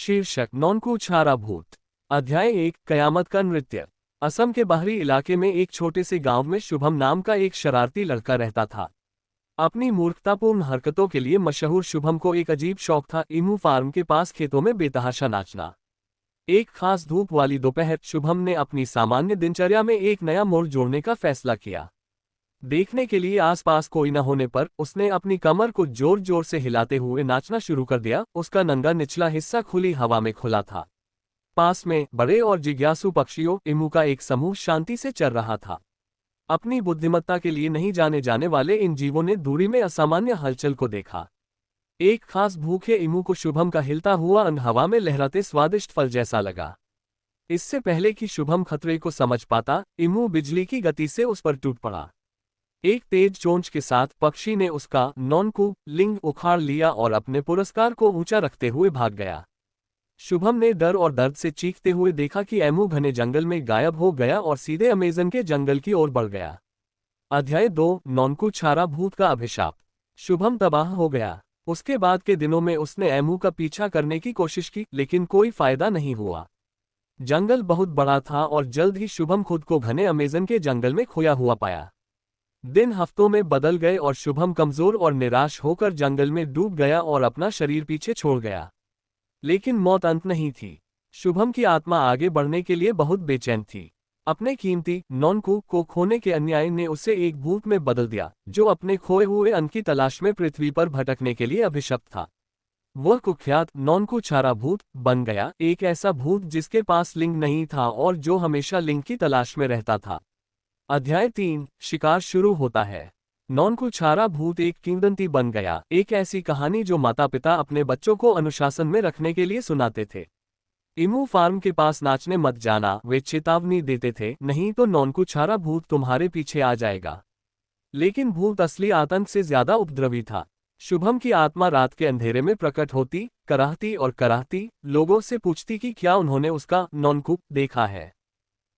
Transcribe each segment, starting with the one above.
शीर्षक नॉनकू छारा भूत। अध्याय 1 कयामत का नृत्य। असम के बाहरी इलाके में एक छोटे से गांव में शुभम नाम का एक शरारती लड़का रहता था। अपनी मूर्खतापूर्ण हरकतों के लिए मशहूर शुभम को एक अजीब शौक था, ईमू फार्म के पास खेतों में बेतहाशा नाचना। एक खास धूप वाली दोपहर शुभम ने अपनी सामान्य दिनचर्या में एक नया मोड़ जोड़ने का फैसला किया। देखने के लिए आसपास कोई न होने पर उसने अपनी कमर को जोर जोर से हिलाते हुए नाचना शुरू कर दिया। उसका नंगा निचला हिस्सा खुली हवा में खुला था। पास में बड़े और जिज्ञासु पक्षियों ईमू का एक समूह शांति से चल रहा था। अपनी बुद्धिमत्ता के लिए नहीं जाने जाने वाले इन जीवों ने दूरी में असामान्य हलचल को देखा। एक खास भूखे ईमू को शुभम का हिलता हुआ अंग हवा में लहराते स्वादिष्ट फल जैसा लगा। इससे पहले कि शुभम खतरे को समझ पाता, ईमू बिजली की गति से उस पर टूट पड़ा। एक तेज चोंच के साथ पक्षी ने उसका नॉनकू लिंग उखाड़ लिया और अपने पुरस्कार को ऊंचा रखते हुए भाग गया। शुभम ने डर और दर्द से चीखते हुए देखा कि ईमू घने जंगल में गायब हो गया और सीधे अमेज़न के जंगल की ओर बढ़ गया। अध्याय 2 नॉनकू छारा भूत का अभिशाप। शुभम तबाह हो गया। उसके बाद के दिनों में उसने ईमू का पीछा करने की कोशिश की, लेकिन कोई फायदा नहीं हुआ। जंगल बहुत बड़ा था और जल्द ही शुभम खुद को घने अमेज़न के जंगल में खोया हुआ पाया। दिन हफ्तों में बदल गए और शुभम कमजोर और निराश होकर जंगल में डूब गया और अपना शरीर पीछे छोड़ गया। लेकिन मौत अंत नहीं थी। शुभम की आत्मा आगे बढ़ने के लिए बहुत बेचैन थी। अपने कीमती नॉनकू को खोने के अन्याय ने उसे एक भूत में बदल दिया, जो अपने खोए हुए अंत की तलाश में पृथ्वी पर भटकने के लिए अभिशप्त था। वह कुख्यात नॉनकू छारा भूत बन गया, एक ऐसा भूत जिसके पास लिंग नहीं था और जो हमेशा लिंग की तलाश में रहता था। अध्याय 3 शिकार शुरू होता है। नॉनकू छारा भूत एक किंवदंती बन गया, एक ऐसी कहानी जो माता पिता अपने बच्चों को अनुशासन में रखने के लिए सुनाते थे। ईमू फार्म के पास नाचने मत जाना, वे चेतावनी देते थे, नहीं तो नॉनकू छारा भूत तुम्हारे पीछे आ जाएगा। लेकिन भूत असली आतंक से ज्यादा उपद्रवी था। शुभम की आत्मा रात के अंधेरे में प्रकट होती, कराहती, लोगों से पूछती कि क्या उन्होंने उसका नॉनकू देखा है।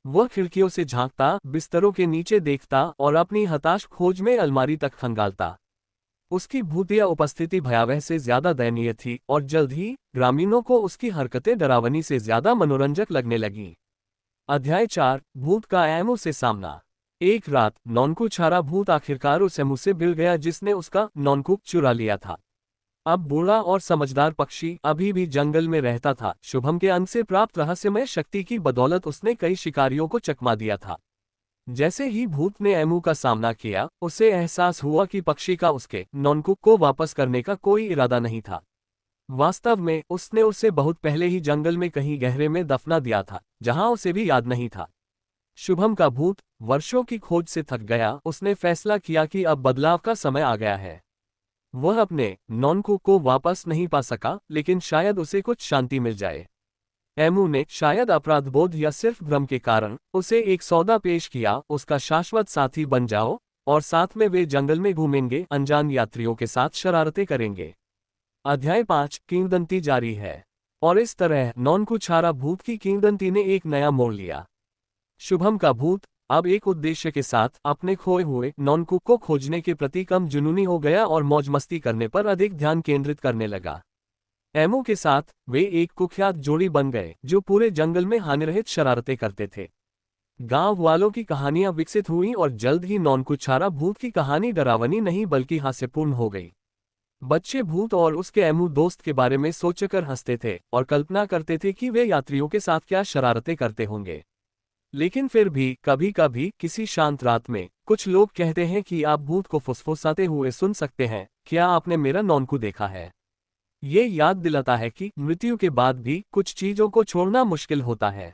वह खिड़कियों से झांकता, बिस्तरों के नीचे देखता और अपनी हताश खोज में अलमारी तक खंगालता। उसकी भूतिया उपस्थिति भयावह से ज्यादा दयनीय थी और जल्द ही ग्रामीणों को उसकी हरकतें डरावनी से ज्यादा मनोरंजक लगने लगीं। अध्याय 4 भूत का ईमू से सामना। एक रात नॉनकू छारा भूत आखिरकार उस ईमू से भिड़ गया जिसने उसका नॉनकू चुरा लिया था। अब बूढ़ा और समझदार पक्षी अभी भी जंगल में रहता था। शुभम के अंग से प्राप्त रहस्यमय शक्ति की बदौलत उसने कई शिकारियों को चकमा दिया था। जैसे ही भूत ने ईमू का सामना किया, उसे एहसास हुआ कि पक्षी का उसके नॉनकू को वापस करने का कोई इरादा नहीं था। वास्तव में उसने उसे बहुत पहले ही जंगल में कहीं गहरे में दफना दिया था, जहां उसे भी याद नहीं था। शुभम का भूत वर्षों की खोज से थक गया। उसने फैसला किया कि अब बदलाव का समय आ गया है। वह अपने नॉनकू को वापस नहीं पा सका, लेकिन शायद उसे कुछ शांति मिल जाए। ईमू ने शायद अपराधबोध या सिर्फ भ्रम के कारण उसे एक सौदा पेश किया, उसका शाश्वत साथी बन जाओ और साथ में वे जंगल में घूमेंगे, अनजान यात्रियों के साथ शरारतें करेंगे। अध्याय 5 किंवदंती जारी है। और इस तरह नॉनकू छारा भूत की किंवदंती ने एक नया मोड़ लिया। शुभम का भूत अब एक उद्देश्य के साथ अपने खोए हुए नॉनकू को खोजने के प्रति कम जुनूनी हो गया और मौज मस्ती करने पर अधिक ध्यान केंद्रित करने लगा। ईमू के साथ वे एक कुख्यात जोड़ी बन गए, जो पूरे जंगल में हानिरहित शरारतें करते थे। गांव वालों की कहानियां विकसित हुईं और जल्द ही नॉनकू छारा भूत की कहानी डरावनी नहीं बल्कि हास्यपूर्ण हो गई। बच्चे भूत और उसके ईमू दोस्त के बारे में सोचकर हंसते थे और कल्पना करते थे कि वे यात्रियों के साथ क्या शरारतें करते होंगे। लेकिन फिर भी कभी कभी किसी शांत रात में कुछ लोग कहते हैं कि आप भूत को फुसफुसाते हुए सुन सकते हैं, क्या आपने मेरा नॉनकू देखा है। ये याद दिलाता है कि मृत्यु के बाद भी कुछ चीजों को छोड़ना मुश्किल होता है।